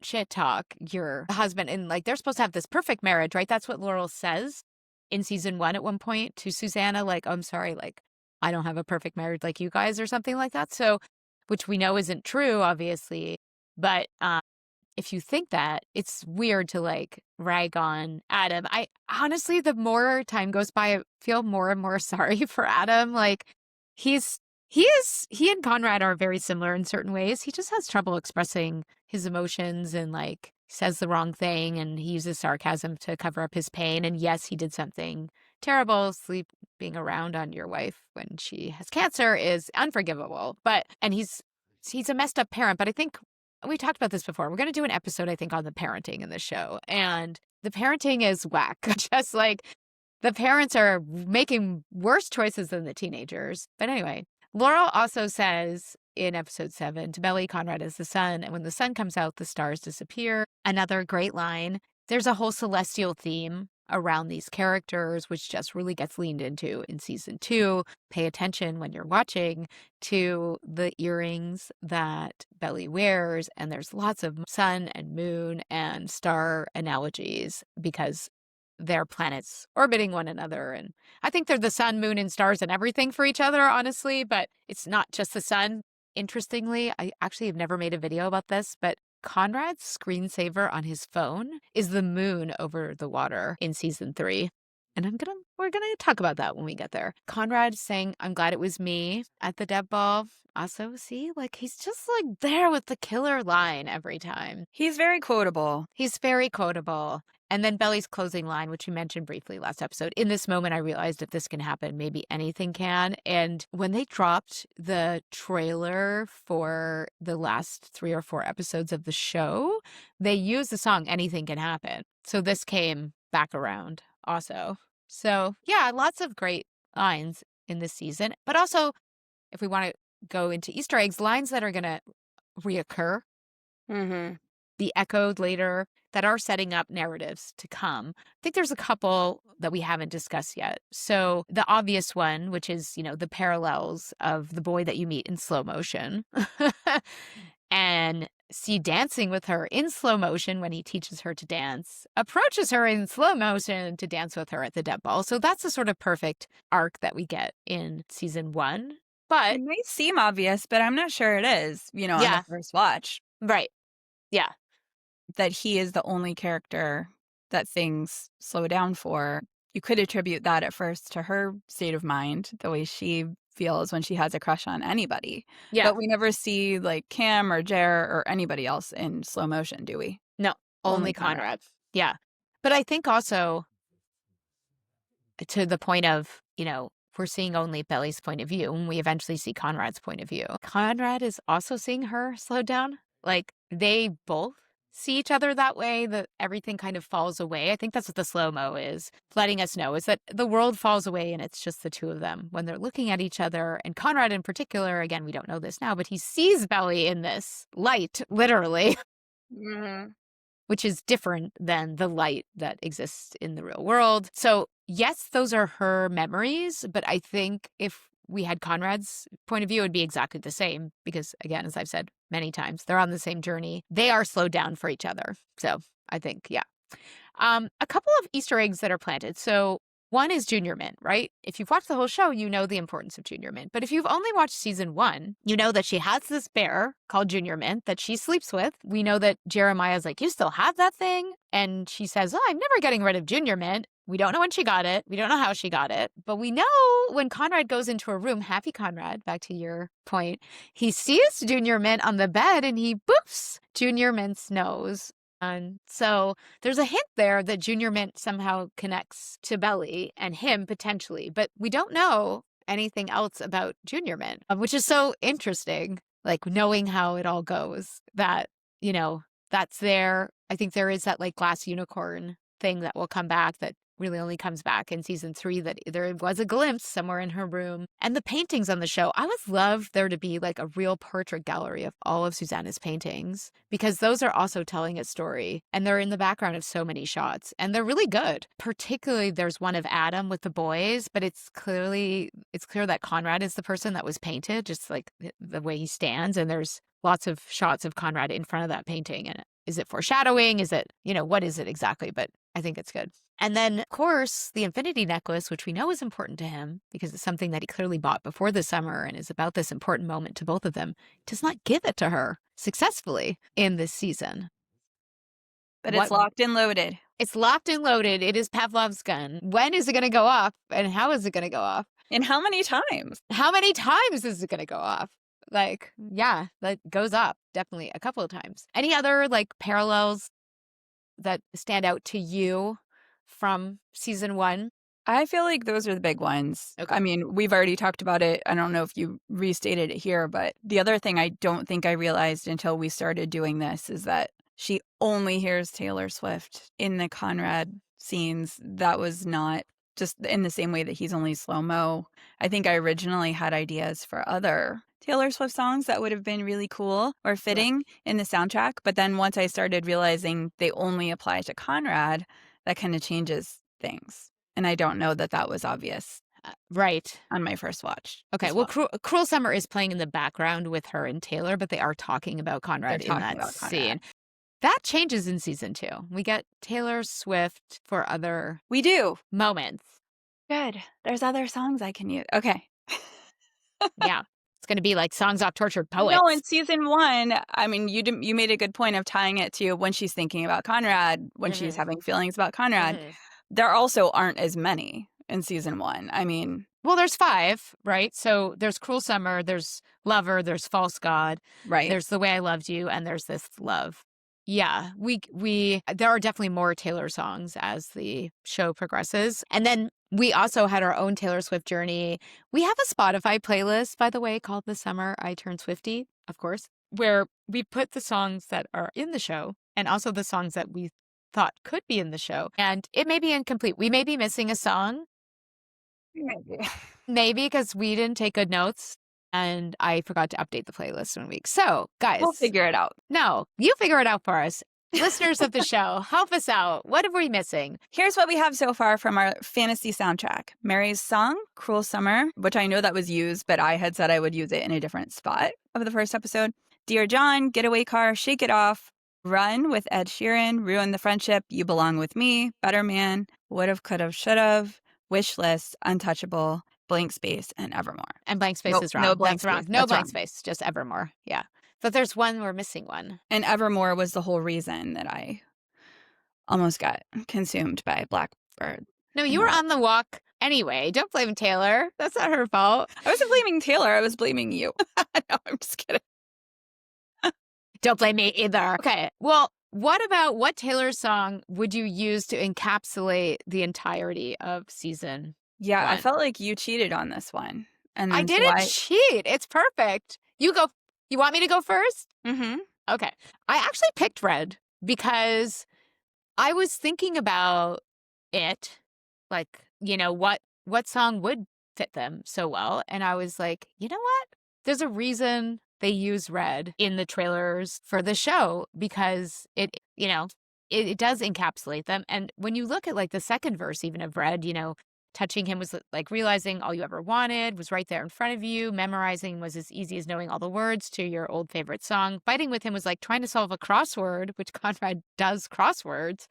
shit talk your husband, and they're supposed to have this perfect marriage, right? That's what Laurel says in season 1 at one point to Susanna, oh, I'm sorry, I don't have a perfect marriage like you guys, or something like that. So, which we know isn't true, obviously, but if you think that, it's weird to rag on Adam. I honestly, the more time goes by, I feel more and more sorry for Adam. He and Conrad are very similar in certain ways. He just has trouble expressing his emotions, and says the wrong thing, and he uses sarcasm to cover up his pain. And yes, he did something terrible. Sleeping around on your wife when she has cancer is unforgivable. And he's a messed up parent. But I think we talked about this before. We're going to do an episode, I think, on the parenting in this show. And the parenting is whack. Just the parents are making worse choices than the teenagers. But anyway, Laurel also says in episode 7, to Belly, Conrad is the sun. And when the sun comes out, the stars disappear. Another great line. There's a whole celestial theme around these characters, which just really gets leaned into in season 2. Pay attention when you're watching to the earrings that Belly wears, and there's lots of sun and moon and star analogies because they're planets orbiting one another. And I think they're the sun, moon, and stars and everything for each other, honestly, but it's not just the sun. Interestingly, I actually have never made a video about this, but Conrad's screensaver on his phone is the moon over the water in season 3. And we're gonna talk about that when we get there. Conrad saying, I'm glad it was me at the dev ball. Also, see, he's just there with the killer line every time. He's very quotable. And then Belly's closing line, which you mentioned briefly last episode. In this moment, I realized if this can happen, maybe anything can. And when they dropped the trailer for the last 3 or 4 episodes of the show, they used the song Anything Can Happen. So this came back around also. So yeah, lots of great lines in this season. But also, if we want to go into Easter eggs, lines that are going to reoccur, be echoed later, that are setting up narratives to come. I think there's a couple that we haven't discussed yet. So the obvious one, which is, the parallels of the boy that you meet in slow motion and see dancing with her in slow motion when he teaches her to dance, approaches her in slow motion to dance with her at the dev ball. So that's a sort of perfect arc that we get in season 1. But it might seem obvious, but I'm not sure it is, on the first watch. Right. Yeah. That he is the only character that things slow down for. You could attribute that at first to her state of mind, the way she feels when she has a crush on anybody. Yeah. But we never see Cam or Jer or anybody else in slow motion, do we? No, only Conrad. Yeah. But I think also to the point of, we're seeing only Belly's point of view, and we eventually see Conrad's point of view. Conrad is also seeing her slow down. They both see each other that way, that everything kind of falls away. I think that's what the slow-mo is letting us know, is that the world falls away and it's just the two of them when they're looking at each other. And Conrad in particular, again, we don't know this now, but he sees Belly in this light, literally, which is different than the light that exists in the real world. So yes, those are her memories, but I think if we had Conrad's point of view, it would be exactly the same because, again, as I've said many times, they're on the same journey. They are slowed down for each other. So I think, yeah. A couple of Easter eggs that are planted. So one is Junior Mint, right? If you've watched the whole show, you know the importance of Junior Mint. But if you've only watched season 1, you know that she has this bear called Junior Mint that she sleeps with. We know that Jeremiah's like, you still have that thing? And she says, oh, I'm never getting rid of Junior Mint. We don't know when she got it. We don't know how she got it. But we know when Conrad goes into her room, happy Conrad, back to your point, he sees Junior Mint on the bed and he boofs Junior Mint's nose. And so there's a hint there that Junior Mint somehow connects to Belly and him potentially. But we don't know anything else about Junior Mint, which is so interesting, like knowing how it all goes, that, you know, that's there. I think there is that like glass unicorn thing that will come back that really only comes back in season 3, that there was a glimpse somewhere in her room. And the paintings on the show, I would love there to be like a real portrait gallery of all of Susanna's paintings, because those are also telling a story and they're in the background of so many shots and they're really good. Particularly there's one of Adam with the boys, but it's clear that Conrad is the person that was painted, just like the way he stands. And there's lots of shots of Conrad in front of that painting. And is it foreshadowing? Is it, what is it exactly? But I think it's good. And then, of course, the infinity necklace, which we know is important to him because it's something that he clearly bought before the summer and is about this important moment to both of them, does not give it to her successfully in this season. But it's locked and loaded. It's locked and loaded. It is Pavlov's gun. When is it going to go off and how is it going to go off? And how many times? How many times is it going to go off? Like, yeah, that goes up definitely a couple of times. Any other like parallels that stand out to you from season 1? I feel like those are the big ones. Okay. I mean, we've already talked about it. I don't know if you restated it here, but the other thing I don't think I realized until we started doing this is that she only hears Taylor Swift in the Conrad scenes. That was not just in the same way that he's only slow-mo. I think I originally had ideas for other Taylor Swift songs that would have been really cool or fitting in the soundtrack. But then once I started realizing they only apply to Conrad, that kind of changes things. And I don't know that was obvious. Right. On my first watch. Okay. Well, Cruel Summer is playing in the background with her and Taylor, but they are talking about Conrad in that scene. That changes in season 2. We get Taylor Swift for other moments. Good. There's other songs I can use. Okay. Yeah. It's going to be like songs off Tortured Poets. No, in season 1, I mean, you made a good point of tying it to when she's thinking about Conrad, when she's having feelings about Conrad. There also aren't as many in season 1. I mean... Well, there's 5, right? So there's Cruel Summer, there's Lover, there's False God. Right. There's The Way I Loved You, and there's this Love. Yeah, there are definitely more Taylor songs as the show progresses. And then we also had our own Taylor Swift journey. We have a Spotify playlist, by the way, called The Summer I Turned Swiftie, of course, where we put the songs that are in the show and also the songs that we thought could be in the show. And it may be incomplete. We may be missing a song. Maybe because we didn't take good notes. And I forgot to update the playlist 1 week. So, guys. We'll figure it out. No, you figure it out for us. Listeners of the show, help us out. What are we missing? Here's what we have so far from our fantasy soundtrack. Mary's song, Cruel Summer, which I know that was used, but I had said I would use it in a different spot of the first episode. Dear John, Getaway Car, Shake It Off, Run with Ed Sheeran, Ruin the Friendship, You Belong With Me, Better Man, Would've, Could've, Should've, Wish List, Untouchable, Blank Space, and Evermore. And Blank Space is wrong. No blank That's space. wrong. No blank wrong. space, just Evermore. Yeah. But there's one, we're missing one. And Evermore was the whole reason that I almost got consumed by Blackbird. No, you were on the walk anyway. Don't blame Taylor. That's not her fault. I wasn't blaming Taylor. I was blaming you. No, I'm just kidding. Don't blame me either. Okay. Well, what Taylor song would you use to encapsulate the entirety of season 1? I felt like you cheated on this one. And I didn't cheat. It's perfect. You go. You want me to go first? Mm-hmm. Okay. I actually picked Red because I was thinking about it, like, what song would fit them so well. And I was like, you know what? There's a reason they use Red in the trailers for the show because it does encapsulate them. And when you look at like the second verse even of Red, touching him was like realizing all you ever wanted was right there in front of you. Memorizing was as easy as knowing all the words to your old favorite song. Fighting with him was like trying to solve a crossword, which Conrad does crosswords,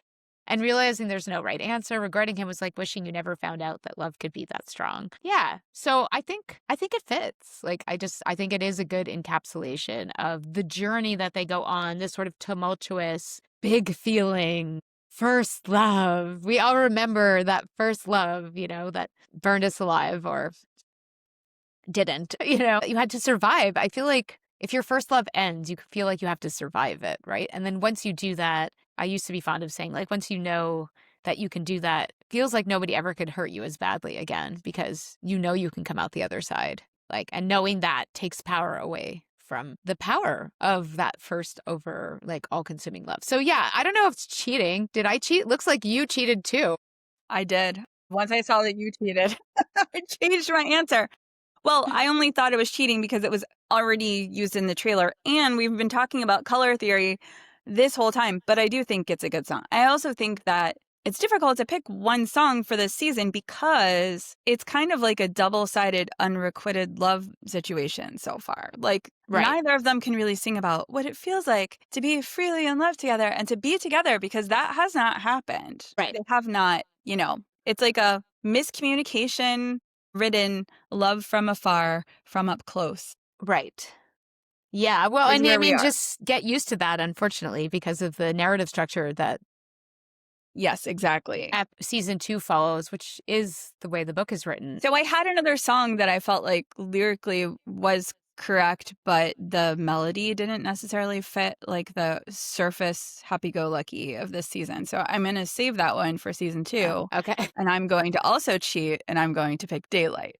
and realizing there's no right answer. Regretting him was like wishing you never found out that love could be that strong. Yeah. So I think it fits. Like, I think it is a good encapsulation of the journey that they go on, this sort of tumultuous, big feeling First love. We all remember that first love, that burned us alive or didn't. You had to survive. I feel like if your first love ends, you feel like you have to survive it, right? And then once you do that, I used to be fond of saying, like, once you know that you can do that, feels like nobody ever could hurt you as badly again because you can come out the other side. Like, and knowing that takes power away from the power of that first over like all consuming love. So yeah, I don't know if it's cheating. Did I cheat? Looks like you cheated too. I did. Once I saw that you cheated, I changed my answer. Well, I only thought it was cheating because it was already used in the trailer. And we've been talking about color theory this whole time, but I do think it's a good song. I also think that it's difficult to pick one song for this season because it's kind of like a double-sided unrequited love situation so far. Like Right. neither of them can really sing about what it feels like to be freely in love together and to be together because that has not happened. Right. They have not, it's like a miscommunication ridden love from afar, from up close. Right. Yeah. Well, Is and I where we mean, are. just get used to that, unfortunately, because of the narrative structure that Yes, exactly. season 2 follows, which is the way the book is written. So I had another song that I felt like lyrically was correct, but the melody didn't necessarily fit like the surface happy-go-lucky of this season. So I'm going to save that one for season 2. Oh, okay. And I'm going to also cheat and I'm going to pick Daylight,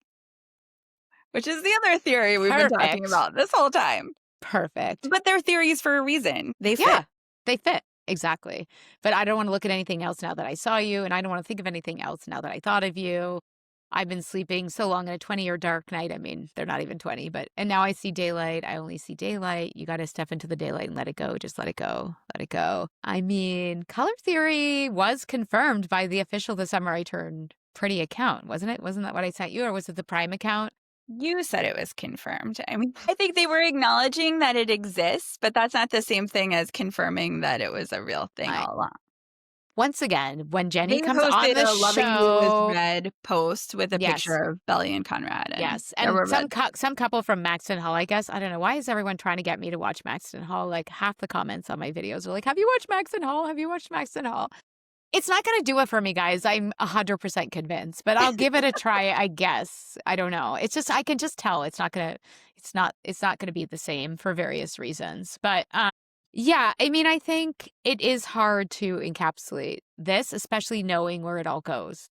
which is the other theory we've been talking Perfect. about this whole time. Perfect. But they're theories for a reason. They fit. Yeah, they fit. Exactly. But I don't want to look at anything else now that I saw you, and I don't want to think of anything else now that I thought of you. I've been sleeping so long in a 20-year dark night. I mean, they're not even 20, and now I see daylight. I only see daylight. You got to step into the daylight and let it go. Just let it go. Let it go. I mean, color theory was confirmed by the official The Summer I Turned Pretty account, wasn't it? Wasn't that what I sent you, or was it the Prime account? You said it was confirmed. I mean, I think they were acknowledging that it exists, but that's not the same thing as confirming that it was a real thing all along. Once again, when Jenny They comes on posted the a "Loving You show, is Red" post with a picture of Belly and Conrad, and yes, there and were some couple from Maxton Hall, I guess. I don't know, why is everyone trying to get me to watch Maxton Hall? Like, half the comments on my videos are like, "Have you watched Maxton Hall? Have you watched Maxton Hall?" It's not gonna do it for me, guys. I'm 100% convinced, but I'll give it a try, I guess. I don't know. It's just I can just tell it's not gonna be the same for various reasons. But yeah, I mean, I think it is hard to encapsulate this, especially knowing where it all goes.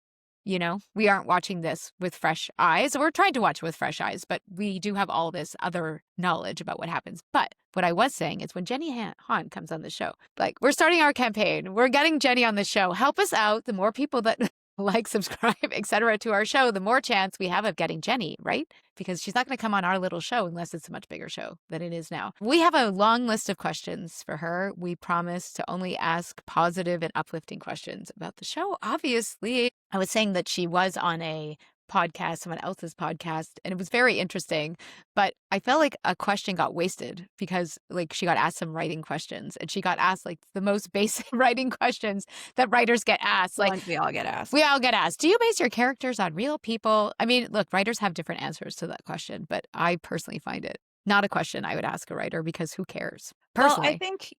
We aren't watching this with fresh eyes. We're trying to watch with fresh eyes, but we do have all this other knowledge about what happens. But what I was saying is when Jenny Han comes on the show, like, we're starting our campaign. We're getting Jenny on the show. Help us out. The more people that like, subscribe, etc. to our show, the more chance we have of getting Jenny, right? Because she's not going to come on our little show unless it's a much bigger show than it is now. We have a long list of questions for her. We promise to only ask positive and uplifting questions about the show. Obviously, I was saying that she was on a podcast, someone else's podcast, and it was very interesting, but I felt like a question got wasted because, like, she got asked some writing questions and she got asked like the most basic writing questions that writers get asked. Like, we all get asked. We all get asked, do you base your characters on real people? I mean, look, writers have different answers to that question, but I personally find it not a question I would ask a writer because who cares? Personally. Well, I think,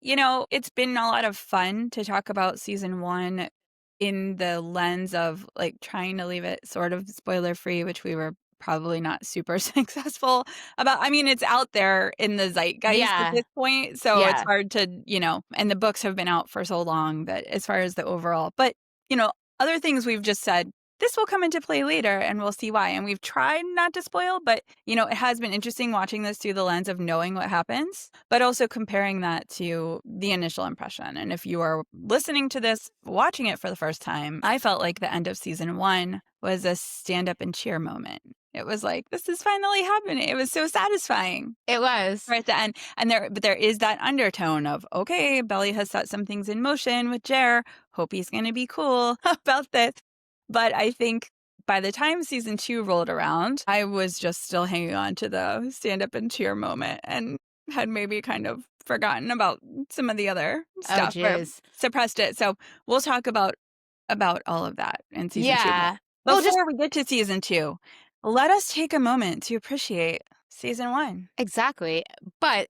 it's been a lot of fun to talk about season 1 in the lens of like trying to leave it sort of spoiler free, which we were probably not super successful about. I mean, it's out there in the zeitgeist at this point. So it's hard to, and the books have been out for so long that as far as the overall, but, other things we've just said, this will come into play later and we'll see why. And we've tried not to spoil, but, it has been interesting watching this through the lens of knowing what happens, but also comparing that to the initial impression. And if you are listening to this, watching it for the first time, I felt like the end of season 1 was a stand up and cheer moment. It was like, this is finally happening. It was so satisfying. It was. Right at the end. But there is that undertone of, okay, Belly has set some things in motion with Jer. Hope he's going to be cool about this. But I think by the time season 2 rolled around, I was just still hanging on to the stand up and cheer moment and had maybe kind of forgotten about some of the other stuff or suppressed it. So we'll talk about all of that in season 2. But before we get to season 2, let us take a moment to appreciate season 1. Exactly. But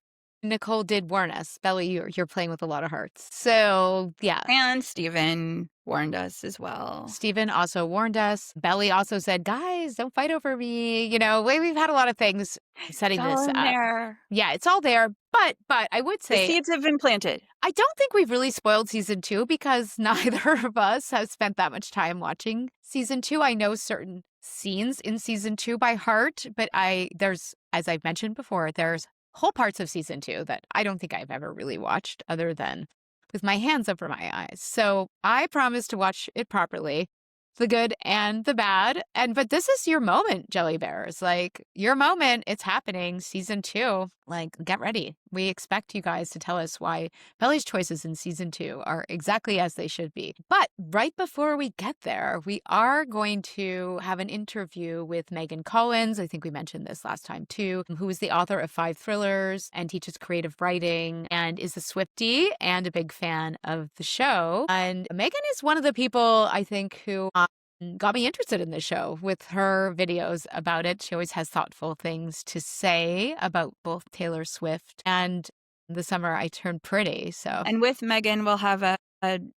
Nicole did warn us, Belly, you're playing with a lot of hearts. So yeah. And Steven warned us as well. Steven also warned us. Belly also said, guys, don't fight over me. You know, we've had a lot of things setting It's all this in up. there. Yeah, it's all there. But I would The say seeds have been planted. I don't think we've really spoiled season 2 because neither of us have spent that much time watching season 2. I know certain scenes in season 2 by heart, but there's, as I've mentioned before, there's whole parts of season 2 that I don't think I've ever really watched other than with my hands over my eyes. So I promise to watch it properly, the good and the bad. But this is your moment, Jelly Bears. Like, your moment, it's happening, season 2. Like, get ready. We expect you guys to tell us why Belly's choices in season 2 are exactly as they should be. But right before we get there, we are going to have an interview with Megan Collins. I think we mentioned this last time too, who is the author of 5 thrillers and teaches creative writing and is a Swiftie and a big fan of the show. And Megan is one of the people I think who got me interested in the show with her videos about it. She always has thoughtful things to say about both Taylor Swift and The Summer I Turned Pretty. So, and with Megan, we'll have a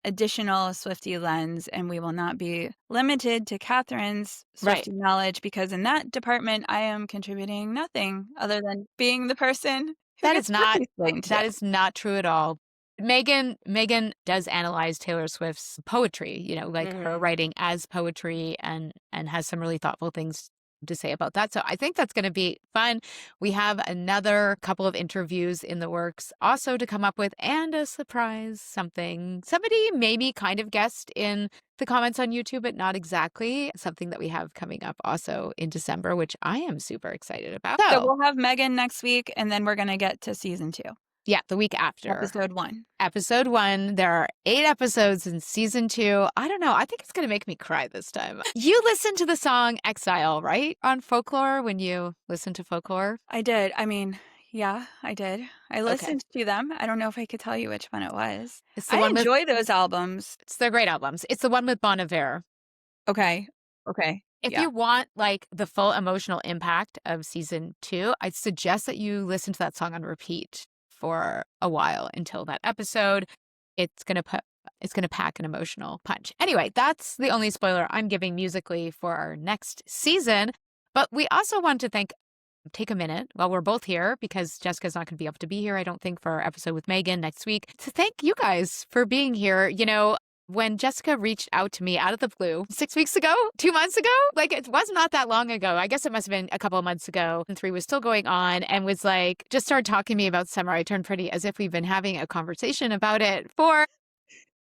additional Swiftie lens, and we will not be limited to Catherine's Swiftie knowledge, because in that department, I am contributing nothing other than being the person who that gets is not true at all. Megan does analyze Taylor Swift's poetry, you know, like her writing as poetry, and has some really thoughtful things to say about that. So I think that's going to be fun. We have another couple of interviews in the works also to come up with, and a surprise something. Somebody maybe kind of guessed in the comments on YouTube, but not exactly. Something that we have coming up also in December, which I am super excited about. So we'll have Megan next week, and then we're going to get to season 2. Yeah, the week after. Episode 1. Episode 1. There are 8 episodes in season 2. I don't know. I think it's going to make me cry this time. You listened to the song Exile, right? On Folklore, when you listened to Folklore? I did. I mean, yeah, I did. I listened to them. I don't know if I could tell you which one it was. I enjoy those albums. They're great albums. It's the one with Bon Iver. Okay. If you want like the full emotional impact of season 2, I'd suggest that you listen to that song on repeat for a while until that episode. It's going to pack an emotional punch. Anyway, that's the only spoiler I'm giving musically for our next season. But we also want to take a minute while we're both here, because Jessica's not going to be able to be here, I don't think, for our episode with Megan next week, to thank you guys for being here. You know, when Jessica reached out to me out of the blue 6 weeks ago, 2 months ago, like, it was not that long ago. I guess it must have been a couple of months ago. And 3 was still going on, and was like, just started talking to me about Summer I Turned Pretty as if we've been having a conversation about it for...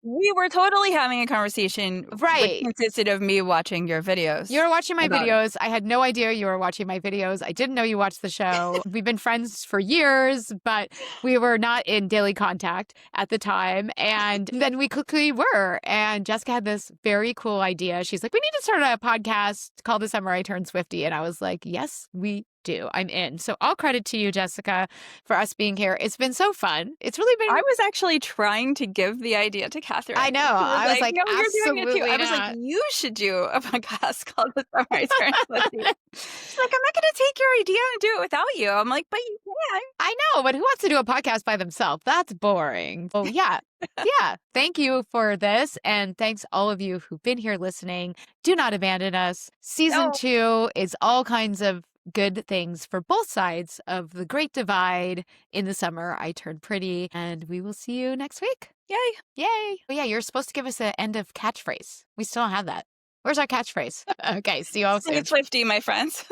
We were totally having a conversation, right? Which consisted of me watching your videos. You were watching my videos. I had no idea you were watching my videos. I didn't know you watched the show. We've been friends for years, but we were not in daily contact at the time. And then we quickly were. And Jessica had this very cool idea. She's like, we need to start a podcast called The Summer I Turned Swiftie. And I was like, yes, we do. I'm in. So all credit to you, Jessica, for us being here. It's been so fun. It's really been... I was actually trying to give the idea to Catherine. I know. I was like, no, you're doing it too. not. I was like, you should do a podcast called The Summer I Turned Swiftie. She's like, I'm not going to take your idea and do it without you. I'm like, but you can. I know, but who wants to do a podcast by themselves? That's boring. Oh, yeah. Yeah. Thank you for this. And thanks all of you who've been here listening. Do not abandon us. Season 2 is all kinds of good things for both sides of the Great Divide. In the Summer I Turned Pretty. And we will see you next week. Yay. Yay. Oh, yeah, you're supposed to give us an end of catchphrase. We still don't have that. Where's our catchphrase? Okay, see you all soon. It's Swiftie, my friends.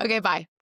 Okay, bye.